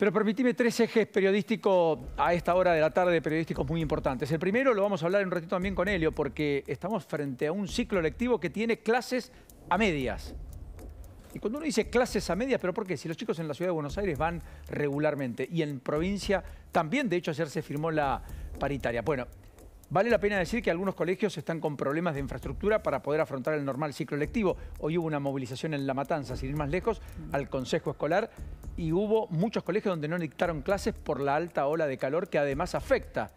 Pero permitime tres ejes periodísticos a esta hora de la tarde, periodísticos muy importantes. El primero lo vamos a hablar en un ratito también con Helio, porque estamos frente a un ciclo lectivo que tiene clases a medias. Y cuando uno dice clases a medias, ¿pero por qué? Si los chicos en la Ciudad de Buenos Aires van regularmente y en provincia también, de hecho ayer se firmó la paritaria. Bueno, vale la pena decir que algunos colegios están con problemas de infraestructura para poder afrontar el normal ciclo lectivo. Hoy hubo una movilización en La Matanza, sin ir más lejos, al Consejo Escolar, y hubo muchos colegios donde no dictaron clases por la alta ola de calor que además afecta,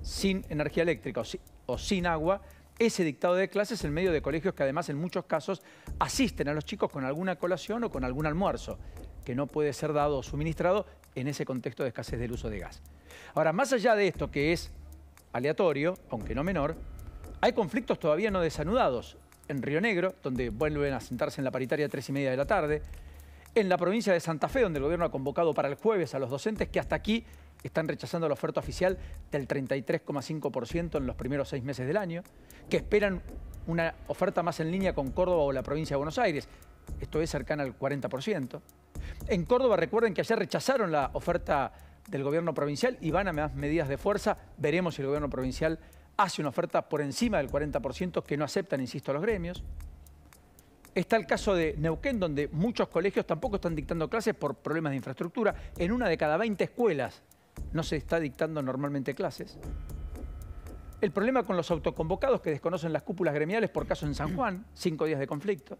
sin energía eléctrica o sin agua, ese dictado de clases en medio de colegios que además en muchos casos asisten a los chicos con alguna colación o con algún almuerzo, que no puede ser dado o suministrado en ese contexto de escasez del uso de gas. Ahora, más allá de esto que es aleatorio, aunque no menor, hay conflictos todavía no desanudados. En Río Negro, donde vuelven a sentarse en la paritaria a 3:30 de la tarde. En la provincia de Santa Fe, donde el gobierno ha convocado para el jueves a los docentes que hasta aquí están rechazando la oferta oficial del 33,5% en los primeros 6 meses del año, que esperan una oferta más en línea con Córdoba o la provincia de Buenos Aires, esto es cercana al 40%. En Córdoba, recuerden que ayer rechazaron la oferta del gobierno provincial y van a más medidas de fuerza. Veremos si el gobierno provincial hace una oferta por encima del 40% que no aceptan, insisto, los gremios. Está el caso de Neuquén, donde muchos colegios tampoco están dictando clases por problemas de infraestructura. En una de cada 20 escuelas no se está dictando normalmente clases. El problema con los autoconvocados que desconocen las cúpulas gremiales, por caso en San Juan, 5 días de conflicto.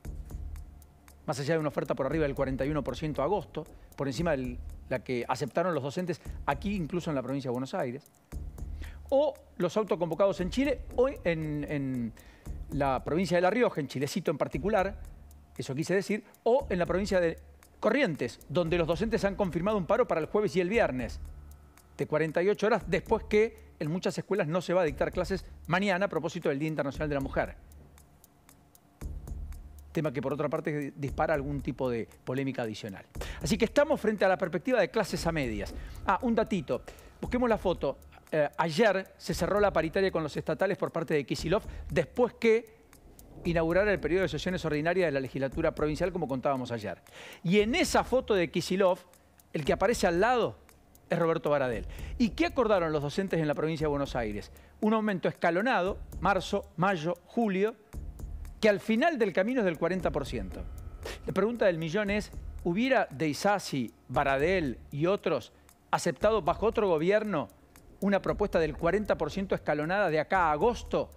Más allá de una oferta por arriba del 41% a agosto, por encima de la que aceptaron los docentes aquí, incluso en la provincia de Buenos Aires. O los autoconvocados en Chile, o en la provincia de La Rioja, en Chilecito en particular, eso quise decir, o en la provincia de Corrientes, donde los docentes han confirmado un paro para el jueves y el viernes, de 48 horas, después que en muchas escuelas no se va a dictar clases mañana a propósito del Día Internacional de la Mujer. Tema que por otra parte dispara algún tipo de polémica adicional. Así que estamos frente a la perspectiva de clases a medias. Un datito, busquemos la foto. Ayer se cerró la paritaria con los estatales por parte de Kicillof, después que inaugurara el periodo de sesiones ordinarias de la legislatura provincial, como contábamos ayer. Y en esa foto de Kicillof, el que aparece al lado es Roberto Baradel. ¿Y qué acordaron los docentes en la provincia de Buenos Aires? Un aumento escalonado, marzo, mayo, julio, que al final del camino es del 40%. La pregunta del millón es, ¿hubiera De Isasi, Baradel y otros aceptado bajo otro gobierno una propuesta del 40% escalonada de acá a agosto,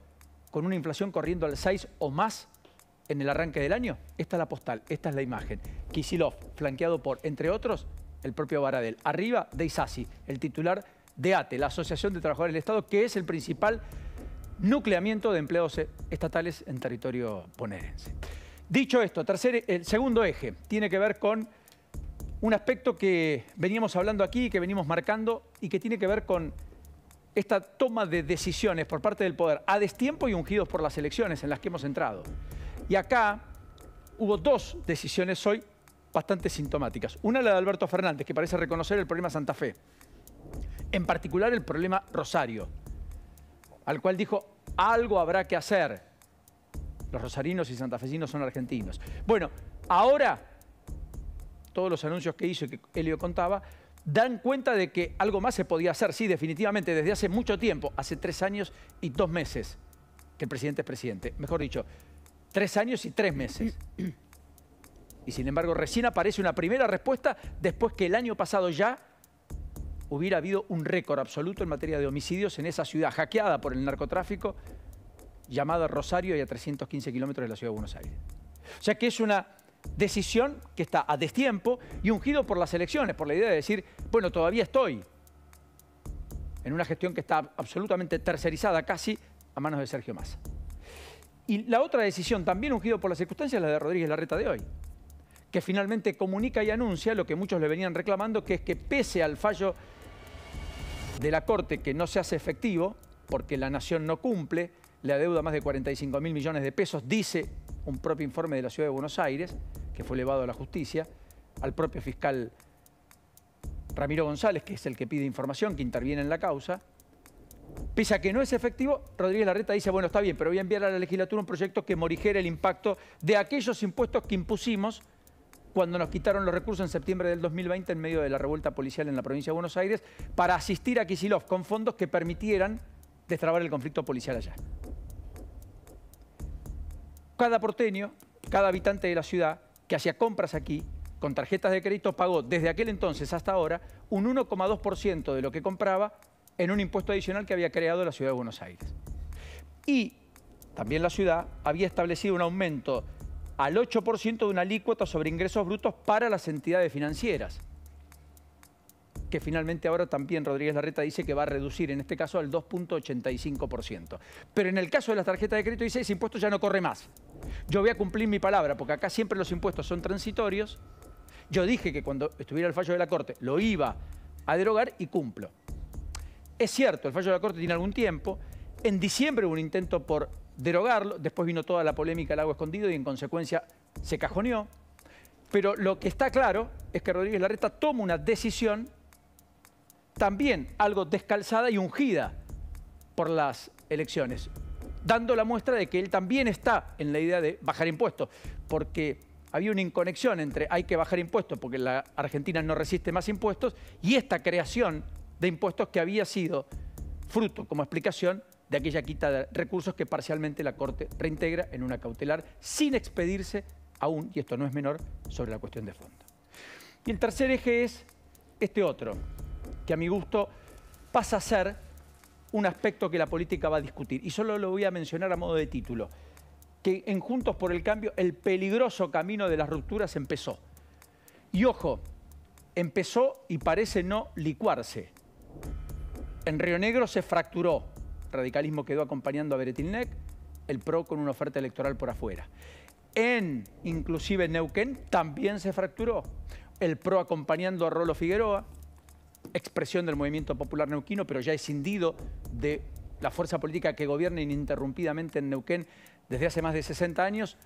con una inflación corriendo al 6 o más en el arranque del año? Esta es la postal, esta es la imagen. Kicillof, flanqueado por, entre otros, el propio Baradel. Arriba, De Isasi, el titular de ATE, la Asociación de Trabajadores del Estado, que es el principal nucleamiento de empleados estatales en territorio bonaerense. Dicho esto, el segundo eje tiene que ver con un aspecto que veníamos hablando aquí, que venimos marcando y que tiene que ver con esta toma de decisiones por parte del poder a destiempo y ungidos por las elecciones en las que hemos entrado. Y acá hubo dos decisiones hoy bastante sintomáticas. Una, la de Alberto Fernández, que parece reconocer el problema Santa Fe. En particular el problema Rosario, al cual dijo, algo habrá que hacer. Los rosarinos y santafesinos son argentinos. Bueno, ahora todos los anuncios que hizo y que Helio contaba, dan cuenta de que algo más se podía hacer. Sí, definitivamente, desde hace mucho tiempo, hace 3 años y 2 meses que el presidente es presidente. Mejor dicho, 3 años y 3 meses. Y sin embargo, recién aparece una primera respuesta después que el año pasado ya hubiera habido un récord absoluto en materia de homicidios en esa ciudad hackeada por el narcotráfico, llamada Rosario y a 315 kilómetros de la ciudad de Buenos Aires. O sea que es una decisión que está a destiempo y ungido por las elecciones, por la idea de decir, bueno, todavía estoy en una gestión que está absolutamente tercerizada casi a manos de Sergio Massa. Y la otra decisión, también ungido por las circunstancias, es la de Rodríguez Larreta de hoy, que finalmente comunica y anuncia lo que muchos le venían reclamando, que es que pese al fallo de la Corte que no se hace efectivo, porque la Nación no cumple, le adeuda más de 45.000 millones de pesos, dice un propio informe de la Ciudad de Buenos Aires, que fue elevado a la justicia, al propio fiscal Ramiro González, que es el que pide información, que interviene en la causa. Pese a que no es efectivo, Rodríguez Larreta dice, bueno, está bien, pero voy a enviar a la legislatura un proyecto que morigere el impacto de aquellos impuestos que impusimos cuando nos quitaron los recursos en septiembre del 2020 en medio de la revuelta policial en la provincia de Buenos Aires para asistir a Kicillof con fondos que permitieran destrabar el conflicto policial allá. Cada porteño, cada habitante de la ciudad que hacía compras aquí con tarjetas de crédito pagó desde aquel entonces hasta ahora un 1,2% de lo que compraba en un impuesto adicional que había creado la ciudad de Buenos Aires. Y también la ciudad había establecido un aumento al 8% de una alícuota sobre ingresos brutos para las entidades financieras, que finalmente ahora también Rodríguez Larreta dice que va a reducir, en este caso al 2,85%. Pero en el caso de las tarjetas de crédito dice ese impuesto ya no corre más. Yo voy a cumplir mi palabra, porque acá siempre los impuestos son transitorios. Yo dije que cuando estuviera el fallo de la Corte lo iba a derogar y cumplo. Es cierto, el fallo de la Corte tiene algún tiempo. En diciembre hubo un intento por derogarlo, después vino toda la polémica del agua escondido y en consecuencia se cajoneó. Pero lo que está claro es que Rodríguez Larreta toma una decisión también algo descalzada y ungida por las elecciones, dando la muestra de que él también está en la idea de bajar impuestos, porque había una inconexión entre hay que bajar impuestos porque la Argentina no resiste más impuestos y esta creación de impuestos que había sido fruto, como explicación, de aquella quita de recursos que parcialmente la Corte reintegra en una cautelar sin expedirse aún, y esto no es menor, sobre la cuestión de fondo. Y el tercer eje es este otro, que a mi gusto pasa a ser un aspecto que la política va a discutir. Y solo lo voy a mencionar a modo de título, que en Juntos por el Cambio el peligroso camino de las rupturas empezó. Y ojo, empezó y parece no licuarse. En Río Negro se fracturó. El radicalismo quedó acompañando a Beretilnec, el PRO con una oferta electoral por afuera. Inclusive en Neuquén también se fracturó. El PRO acompañando a Rolo Figueroa, expresión del movimiento popular neuquino, pero ya escindido de la fuerza política que gobierna ininterrumpidamente en Neuquén desde hace más de 60 años,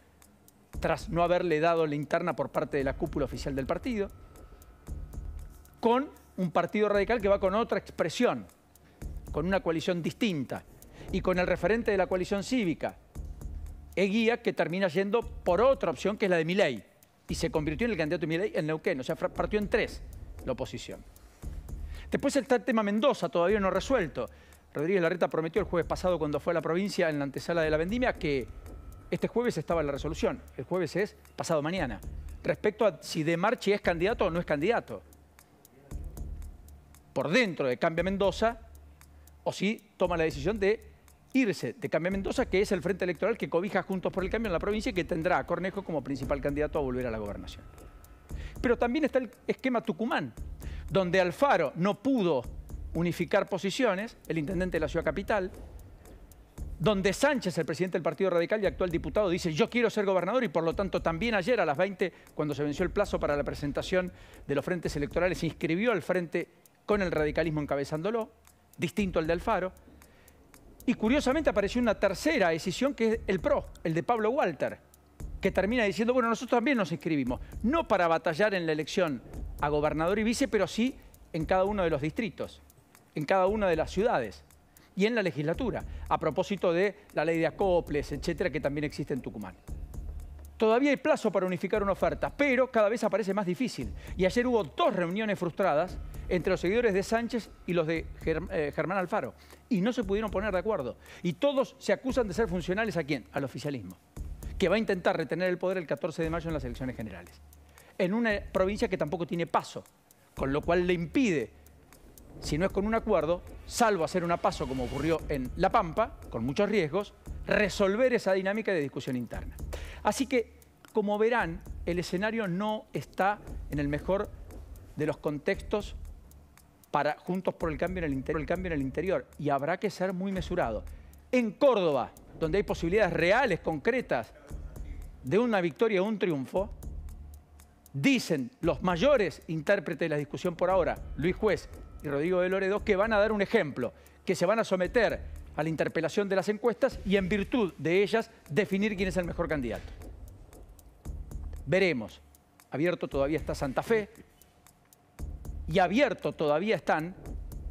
tras no haberle dado la interna por parte de la cúpula oficial del partido, con un partido radical que va con otra expresión, con una coalición distinta, y con el referente de la coalición cívica, Eguía, que termina yendo por otra opción que es la de Milei, y se convirtió en el candidato de Milei en Neuquén, o sea, partió en tres la oposición. Después está el tema Mendoza, todavía no resuelto. Rodríguez Larreta prometió el jueves pasado cuando fue a la provincia en la antesala de la vendimia que este jueves estaba en la resolución. El jueves es pasado mañana. Respecto a si De Marchi es candidato o no es candidato. Por dentro de Cambia Mendoza, o si toma la decisión de irse de Cambia Mendoza, que es el frente electoral que cobija Juntos por el Cambio en la provincia y que tendrá a Cornejo como principal candidato a volver a la gobernación. Pero también está el esquema Tucumán, donde Alfaro no pudo unificar posiciones, el intendente de la ciudad capital, donde Sánchez, el presidente del Partido Radical y actual diputado, dice yo quiero ser gobernador y por lo tanto también ayer a las 20, cuando se venció el plazo para la presentación de los frentes electorales, se inscribió al frente con el radicalismo encabezándolo, distinto al de Alfaro. Y curiosamente apareció una tercera decisión que es el PRO, el de Pablo Walter, que termina diciendo, bueno, nosotros también nos inscribimos, no para batallar en la elección a gobernador y vice, pero sí en cada uno de los distritos, en cada una de las ciudades y en la legislatura, a propósito de la ley de acoples, etcétera, que también existe en Tucumán. Todavía hay plazo para unificar una oferta, pero cada vez aparece más difícil. Y ayer hubo 2 reuniones frustradas entre los seguidores de Sánchez y los de Germán Alfaro, y no se pudieron poner de acuerdo. Y todos se acusan de ser funcionales ¿a quién? Al oficialismo, que va a intentar retener el poder el 14 de mayo en las elecciones generales, en una provincia que tampoco tiene paso, con lo cual le impide, si no es con un acuerdo, salvo hacer una paso como ocurrió en La Pampa, con muchos riesgos, resolver esa dinámica de discusión interna. Así que, como verán, el escenario no está en el mejor de los contextos para Juntos por el Cambio en el interior, y habrá que ser muy mesurado. En Córdoba, donde hay posibilidades reales, concretas, de una victoria o un triunfo, dicen los mayores intérpretes de la discusión por ahora, Luis Juez y Rodrigo de Loredo, que van a dar un ejemplo, que se van a someter a la interpelación de las encuestas y en virtud de ellas definir quién es el mejor candidato. Veremos. Abierto todavía está Santa Fe y abierto todavía están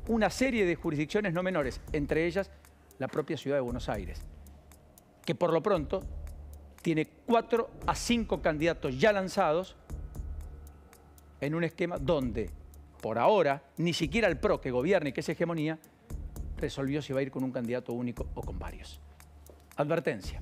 una serie de jurisdicciones no menores, entre ellas la propia ciudad de Buenos Aires, que por lo pronto tiene 4 a 5 candidatos ya lanzados en un esquema donde, por ahora, ni siquiera el PRO que gobierna y que es hegemonía, resolvió si va a ir con un candidato único o con varios. Advertencia.